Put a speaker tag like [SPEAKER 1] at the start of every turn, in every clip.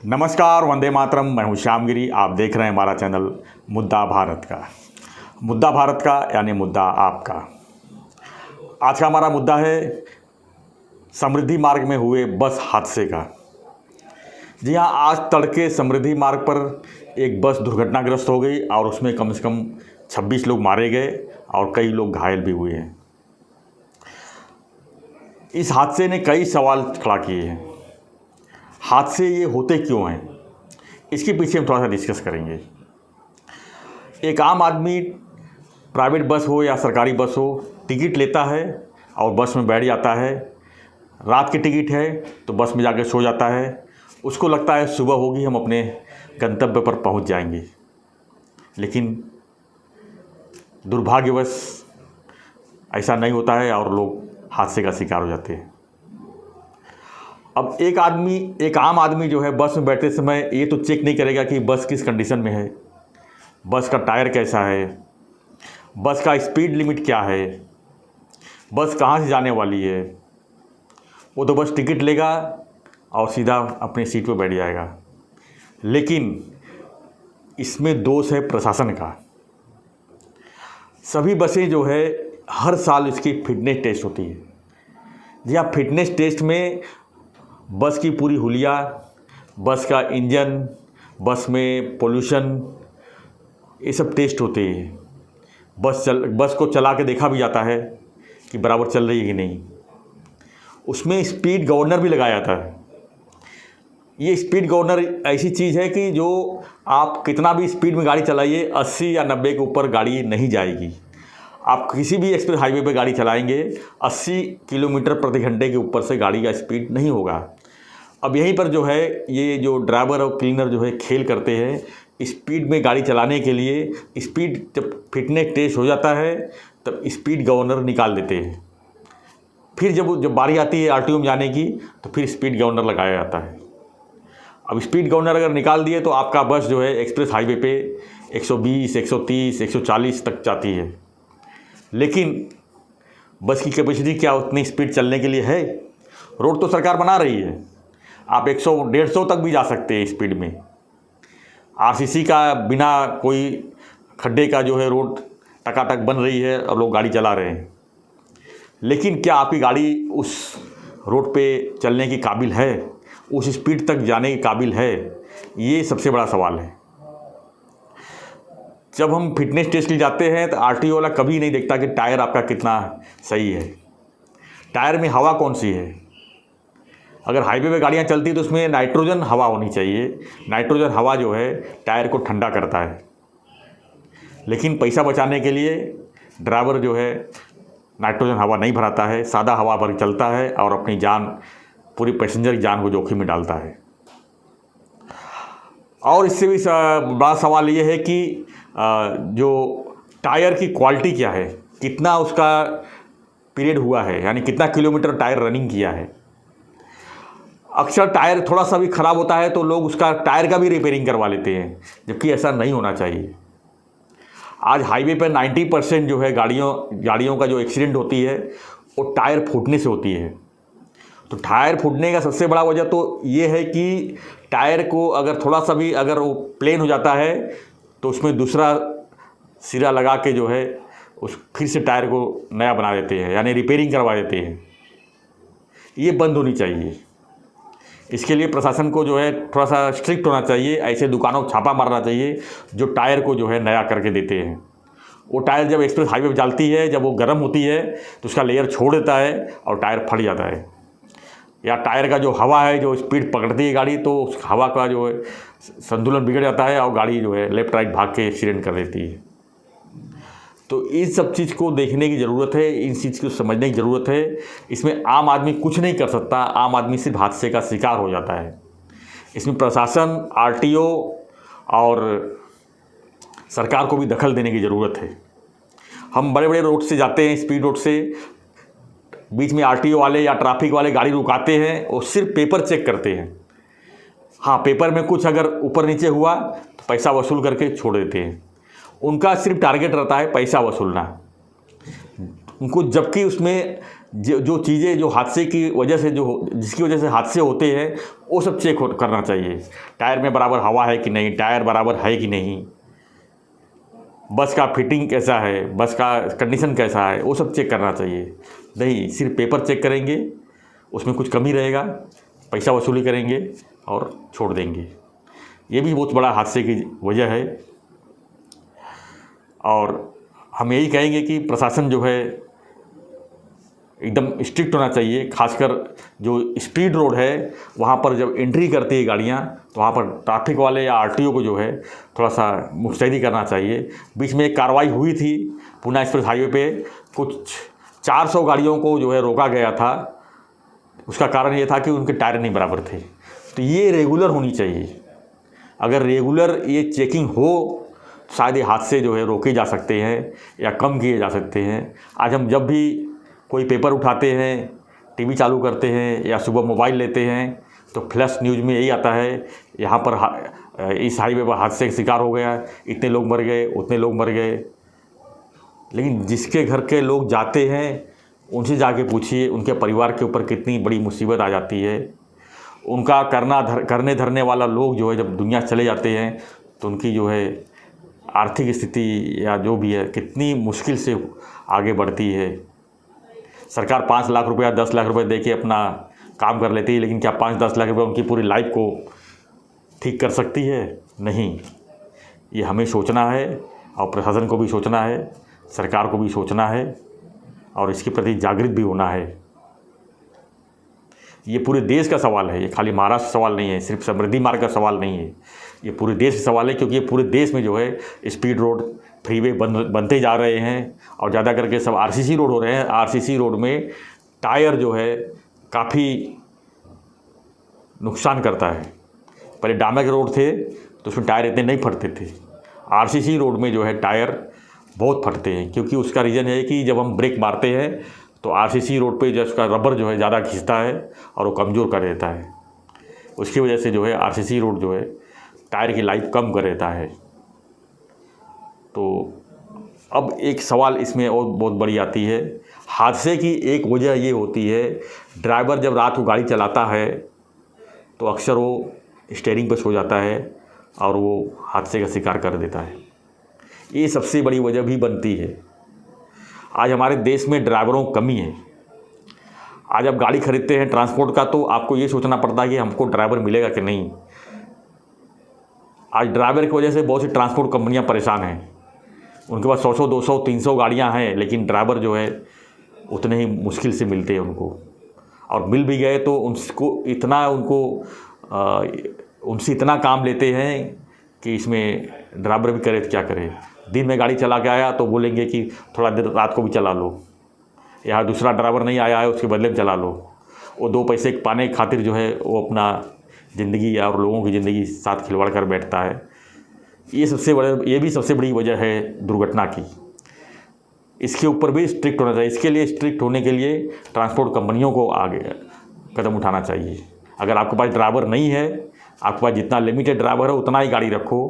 [SPEAKER 1] नमस्कार, वंदे मातरम। मैं हूं श्यामगिरी। आप देख रहे हैं हमारा चैनल मुद्दा भारत का। मुद्दा भारत का यानी मुद्दा आपका। आज का हमारा मुद्दा है समृद्धि मार्ग में हुए बस हादसे का। जी हाँ, आज तड़के समृद्धि मार्ग पर एक बस दुर्घटनाग्रस्त हो गई और उसमें कम से कम 26 लोग मारे गए और कई लोग घायल भी हुए हैं। इस हादसे ने कई सवाल खड़ा किए हैं। हादसे ये होते क्यों हैं, इसके पीछे हम थोड़ा सा डिस्कस करेंगे। एक आम आदमी प्राइवेट बस हो या सरकारी बस हो, टिकट लेता है और बस में बैठ जाता है। रात की टिकट है तो बस में जाकर सो जाता है। उसको लगता है सुबह होगी, हम अपने गंतव्य पर पहुंच जाएंगे। लेकिन दुर्भाग्यवश ऐसा नहीं होता है और लोग हादसे का शिकार हो जाते हैं। अब एक आम आदमी जो है बस में बैठते समय ये तो चेक नहीं करेगा कि बस किस कंडीशन में है, बस का टायर कैसा है, बस का स्पीड लिमिट क्या है, बस कहाँ से जाने वाली है। वो तो बस टिकट लेगा और सीधा अपनी सीट पर बैठ जाएगा। लेकिन इसमें दोष है प्रशासन का। सभी बसें जो है हर साल इसकी फिटनेस टेस्ट होती है। जी हाँ, फिटनेस टेस्ट में बस की पूरी हुलिया, बस का इंजन, बस में पोल्यूशन, ये सब टेस्ट होते हैं। बस को चला के देखा भी जाता है कि बराबर चल रही है कि नहीं। उसमें स्पीड गवर्नर भी लगाया जाता है। ये स्पीड गवर्नर ऐसी चीज़ है कि जो आप कितना भी स्पीड में गाड़ी चलाइए, 80 या 90 के ऊपर गाड़ी नहीं जाएगी। आप किसी भी एक्सप्रेस हाईवे पे गाड़ी चलाएंगे, 80 किलोमीटर प्रति घंटे के ऊपर से गाड़ी का स्पीड नहीं होगा। अब यहीं पर जो है ये जो ड्राइवर और क्लीनर जो है खेल करते हैं स्पीड में गाड़ी चलाने के लिए। स्पीड जब फिटनेस टेस्ट हो जाता है तब स्पीड गवर्नर निकाल देते हैं। फिर जब बारी आती है आरटीओ में जाने की तो फिर स्पीड गवर्नर लगाया जाता है। अब स्पीड गवर्नर अगर निकाल दिए तो आपका बस जो है एक्सप्रेस हाईवे पे 120, 130, 140 तक जाती है। लेकिन बस की कैपेसिटी क्या उतनी स्पीड चलने के लिए है? रोड तो सरकार बना रही है, आप 100, 150 तक भी जा सकते हैं स्पीड में। आरसीसी का बिना कोई खड्डे का जो है रोड टकाटक बन रही है और लोग गाड़ी चला रहे हैं। लेकिन क्या आपकी गाड़ी उस रोड पे चलने की काबिल है, उस स्पीड तक जाने की काबिल है? ये सबसे बड़ा सवाल है। जब हम फिटनेस टेस्ट के लिए जाते हैं तो आरटीओ वाला कभी नहीं देखता कि टायर आपका कितना सही है, टायर में हवा कौन सी है। अगर हाईवे पे गाड़ियाँ चलती तो उसमें नाइट्रोजन हवा होनी चाहिए। नाइट्रोजन हवा जो है टायर को ठंडा करता है। लेकिन पैसा बचाने के लिए ड्राइवर जो है नाइट्रोजन हवा नहीं भराता है, सादा हवा भर चलता है और अपनी जान, पूरी पैसेंजर की जान को जोखिम में डालता है। और इससे भी बड़ा सवाल ये है कि जो टायर की क्वालिटी क्या है, कितना उसका पीरियड हुआ है, यानी कितना किलोमीटर टायर रनिंग किया है। अक्सर टायर थोड़ा सा भी ख़राब होता है तो लोग उसका टायर का भी रिपेयरिंग करवा लेते हैं, जबकि ऐसा नहीं होना चाहिए। आज हाईवे पर 90% जो है गाड़ियों का जो एक्सीडेंट होती है वो टायर फूटने से होती है। तो टायर फूटने का सबसे बड़ा वजह तो ये है कि टायर को अगर थोड़ा सा भी अगर वो प्लेन हो जाता है तो उसमें दूसरा सिरा लगा के जो है फिर से टायर को नया बना देते हैं, यानी रिपेयरिंग करवा देते हैं। ये बंद होनी चाहिए। इसके लिए प्रशासन को जो है थोड़ा सा स्ट्रिक्ट होना चाहिए। ऐसे दुकानों को छापा मारना चाहिए जो टायर को जो है नया करके देते हैं। वो टायर जब एक्सप्रेस हाईवे पर चलती है, जब वो गर्म होती है तो उसका लेयर छोड़ देता है और टायर फट जाता है। या टायर का जो हवा है, जो स्पीड पकड़ती है गाड़ी, तो उस हवा का जो है संतुलन बिगड़ जाता है और गाड़ी जो है लेफ्ट राइट भाग के एक्सीडेंट कर देती है। तो इस सब चीज़ को देखने की ज़रूरत है, इन चीज़ को समझने की ज़रूरत है। इसमें आम आदमी कुछ नहीं कर सकता, आम आदमी सिर्फ हादसे का शिकार हो जाता है। इसमें प्रशासन, आरटीओ और सरकार को भी दखल देने की ज़रूरत है। हम बड़े बड़े रोड से जाते हैं, स्पीड रोड से, बीच में आरटीओ वाले या ट्रैफिक वाले गाड़ी रुकाते हैं और सिर्फ पेपर चेक करते हैं। हाँ, पेपर में कुछ अगर ऊपर नीचे हुआ तो पैसा वसूल करके छोड़ देते हैं। उनका सिर्फ टारगेट रहता है पैसा वसूलना। उनको जबकि उसमें जो चीज़ें जो हादसे की वजह से जिसकी वजह से हादसे होते हैं वो सब चेक करना चाहिए। टायर में बराबर हवा है कि नहीं, टायर बराबर है कि नहीं, बस का फिटिंग कैसा है, बस का कंडीशन कैसा है, वो सब चेक करना चाहिए। नहीं सिर्फ पेपर चेक करेंगे, उसमें कुछ कमी रहेगा, पैसा वसूली करेंगे और छोड़ देंगे। ये भी बहुत बड़ा हादसे की वजह है। और हम यही कहेंगे कि प्रशासन जो है एकदम स्ट्रिक्ट होना चाहिए। खासकर जो स्पीड रोड है वहाँ पर जब एंट्री करती है गाड़ियाँ, तो वहाँ पर ट्रैफिक वाले या आरटीओ को जो है थोड़ा सा मुस्तैदी करना चाहिए। बीच में एक कार्रवाई हुई थी पूना एक्सप्रेस हाईवे पे, कुछ 400 गाड़ियों को जो है रोका गया था। उसका कारण ये था कि उनके टायर नहीं बराबर थे। तो ये रेगुलर होनी चाहिए। अगर रेगुलर ये चेकिंग हो तो शायद ये हादसे जो है रोके जा सकते हैं या कम किए जा सकते हैं। आज हम जब भी कोई पेपर उठाते हैं, टीवी चालू करते हैं या सुबह मोबाइल लेते हैं तो फ्लैश न्यूज़ में यही आता है, यहाँ पर इस हाईवे पर हादसे का शिकार हो गया, इतने लोग मर गए, उतने लोग मर गए। लेकिन जिसके घर के लोग जाते हैं उनसे जाके पूछिए उनके परिवार के ऊपर कितनी बड़ी मुसीबत आ जाती है। उनका करने धरने वाला लोग जो है जब दुनिया चले जाते हैं तो उनकी जो है आर्थिक स्थिति या जो भी है कितनी मुश्किल से आगे बढ़ती है। सरकार 5 लाख रुपया 10 लाख रुपए दे के अपना काम कर लेती है, लेकिन क्या 5-10 लाख रुपए उनकी पूरी लाइफ को ठीक कर सकती है? नहीं। ये हमें सोचना है और प्रशासन को भी सोचना है, सरकार को भी सोचना है और इसके प्रति जागृत भी होना है। ये पूरे देश का सवाल है, ये खाली महाराष्ट्र सवाल नहीं है, सिर्फ समृद्धि मार्ग का सवाल नहीं है, ये पूरे देश का सवाल है। क्योंकि ये पूरे देश में जो है स्पीड रोड फ्रीवे बनते जा रहे हैं और ज़्यादा करके सब आरसीसी रोड हो रहे हैं। आरसीसी रोड में टायर जो है काफ़ी नुकसान करता है। पहले डामर के रोड थे तो उसमें टायर इतने नहीं फटते थे। आरसीसी रोड में जो है टायर बहुत फटते हैं, क्योंकि उसका रीज़न है कि जब हम ब्रेक मारते हैं तो आरसीसी रोड पे जो उसका रबर जो है ज़्यादा खींचता है और वो कमज़ोर कर देता है। उसकी वजह से जो है आरसीसी रोड जो है टायर की लाइफ कम कर देता है। तो अब एक सवाल इसमें और बहुत बड़ी आती है। हादसे की एक वजह ये होती है, ड्राइवर जब रात को गाड़ी चलाता है तो अक्सर वो स्टीयरिंग पर सो जाता है और वो हादसे का शिकार कर देता है। ये सबसे बड़ी वजह भी बनती है। आज हमारे देश में ड्राइवरों की कमी है। आज आप गाड़ी खरीदते हैं ट्रांसपोर्ट का तो आपको ये सोचना पड़ता है कि हमको ड्राइवर मिलेगा कि नहीं। आज ड्राइवर की वजह से बहुत सी ट्रांसपोर्ट कंपनियां परेशान हैं। उनके पास 100, 200, 300 गाड़ियां हैं, लेकिन ड्राइवर जो है उतने ही मुश्किल से मिलते हैं उनको, और मिल भी गए तो उनसे इतना काम लेते हैं कि इसमें ड्राइवर भी करे तो क्या करे। दिन में गाड़ी चला के आया तो बोलेंगे कि थोड़ा देर रात को भी चला लो, या दूसरा ड्राइवर नहीं आया है उसके बदले में चला लो। वो 2 पैसे पाने की खातिर जो है वो अपना ज़िंदगी और लोगों की ज़िंदगी साथ खिलवाड़ कर बैठता है। ये भी सबसे बड़ी वजह है दुर्घटना की। इसके ऊपर भी स्ट्रिक्ट होना चाहिए। इसके लिए स्ट्रिक्ट होने के लिए ट्रांसपोर्ट कंपनियों को आगे कदम उठाना चाहिए। अगर आपके पास ड्राइवर नहीं है, आपके पास जितना लिमिटेड ड्राइवर है उतना ही गाड़ी रखो,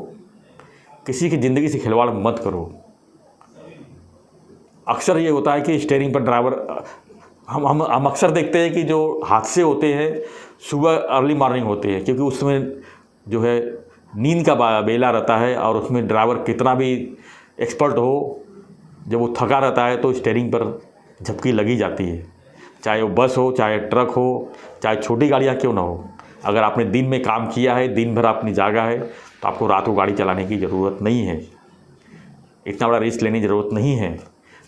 [SPEAKER 1] किसी की ज़िंदगी से खिलवाड़ मत करो। अक्सर ये होता है कि स्टीयरिंग पर ड्राइवर हम अक्सर देखते हैं कि जो हादसे होते हैं सुबह अर्ली मॉर्निंग होते हैं, क्योंकि उसमें जो है नींद का बेला रहता है और उसमें ड्राइवर कितना भी एक्सपर्ट हो, जब वो थका रहता है तो स्टीयरिंग पर झपकी लगी जाती है। चाहे वो बस हो, चाहे ट्रक हो, चाहे छोटी गाड़ियाँ क्यों ना हो। अगर आपने दिन में काम किया है, दिन भर आपने जागा है, तो आपको रात को गाड़ी चलाने की ज़रूरत नहीं है। इतना बड़ा रिस्क लेने की ज़रूरत नहीं है।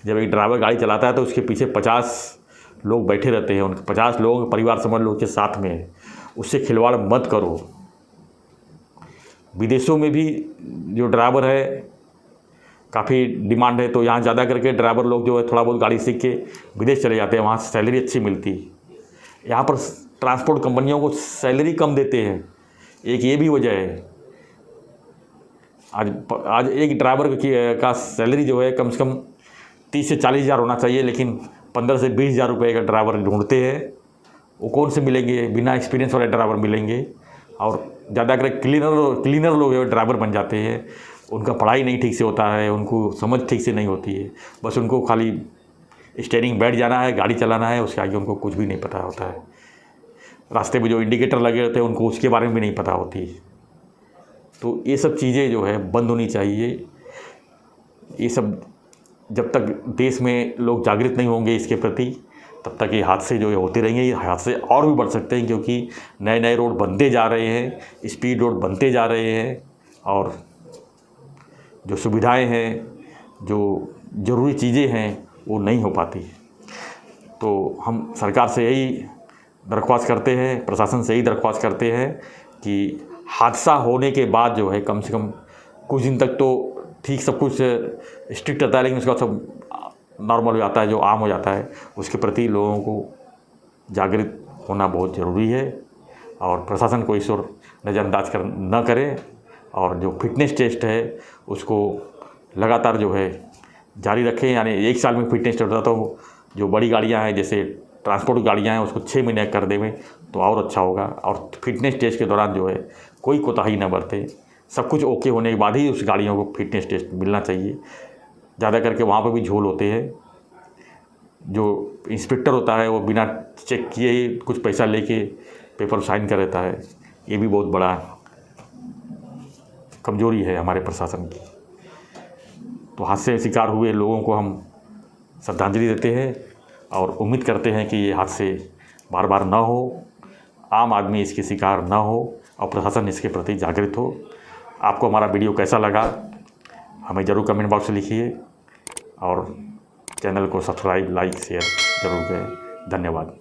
[SPEAKER 1] जब एक ड्राइवर गाड़ी चलाता है तो उसके पीछे 50 लोग बैठे रहते हैं, उनके 50 लोगों का परिवार समझ लो के साथ में है। उससे खिलवाड़ मत करो। विदेशों में भी जो ड्राइवर है काफ़ी डिमांड है, तो यहाँ ज़्यादा करके ड्राइवर लोग जो है थोड़ा बहुत गाड़ी सीख के विदेश चले जाते हैं, वहाँ से सैलरी अच्छी मिलती है। यहाँ पर ट्रांसपोर्ट कंपनियों को सैलरी कम देते हैं, एक ये भी वजह है। आज एक ड्राइवर का सैलरी जो है कम से कम 30 से 40 हज़ार होना चाहिए, लेकिन 15 से 20 हज़ार रुपये का ड्राइवर ढूंढते हैं। वो कौन से मिलेंगे? बिना एक्सपीरियंस वाले ड्राइवर मिलेंगे। और ज़्यादा कर क्लीनर लोग ड्राइवर बन जाते हैं। उनका पढ़ाई नहीं ठीक से होता है, उनको समझ ठीक से नहीं होती है, बस उनको खाली स्टीयरिंग बैठ जाना है, गाड़ी चलाना है, उसके आगे उनको कुछ भी नहीं पता होता है। रास्ते में जो इंडिकेटर लगे होते हैं उनको उसके बारे में भी नहीं पता होती। तो ये सब चीज़ें जो है बंद होनी चाहिए। ये सब जब तक देश में लोग जागृत नहीं होंगे इसके प्रति, तब तक ये हादसे जो है होते रहेंगे। ये हादसे और भी बढ़ सकते हैं, क्योंकि नए नए रोड बनते जा रहे हैं, स्पीड रोड बनते जा रहे हैं, और जो सुविधाएं हैं, जो ज़रूरी चीज़ें हैं, वो नहीं हो पाती। तो हम सरकार से यही दरख्वास्त करते हैं, प्रशासन से यही दरख्वास्त करते हैं कि हादसा होने के बाद जो है कम से कम कुछ दिन तक तो ठीक सब कुछ स्ट्रिक्ट रहता है, लेकिन उसके बाद सब नॉर्मल हो जाता है, जो आम हो जाता है। उसके प्रति लोगों को जागृत होना बहुत ज़रूरी है, और प्रशासन को इस ओर नज़रअंदाज न करे, और जो फिटनेस टेस्ट है उसको लगातार जो है जारी रखें। यानी 1 साल में फिटनेस टेस्ट होता, तो जो बड़ी गाड़ियाँ हैं जैसे ट्रांसपोर्ट गाड़ियाँ हैं उसको 6 महीने कर देवें तो और अच्छा होगा। और फिटनेस टेस्ट के दौरान जो है कोई कोताही न बरते, सब कुछ ओके होने के बाद ही उस गाड़ियों को फिटनेस टेस्ट मिलना चाहिए। ज़्यादा करके वहाँ पर भी झोल होते हैं। जो इंस्पेक्टर होता है वो बिना चेक किए ही कुछ पैसा लेके पेपर साइन कर देता है। ये भी बहुत बड़ा कमजोरी है हमारे प्रशासन की। तो हादसे के शिकार हुए लोगों को हम श्रद्धांजलि देते हैं, और उम्मीद करते हैं कि ये हादसे बार बार ना हो, आम आदमी इसके शिकार ना हो, और प्रशासन इसके प्रति जागृत हो। आपको हमारा वीडियो कैसा लगा हमें ज़रूर कमेंट बॉक्स में लिखिए, और चैनल को सब्सक्राइब, लाइक, शेयर ज़रूर करें। धन्यवाद।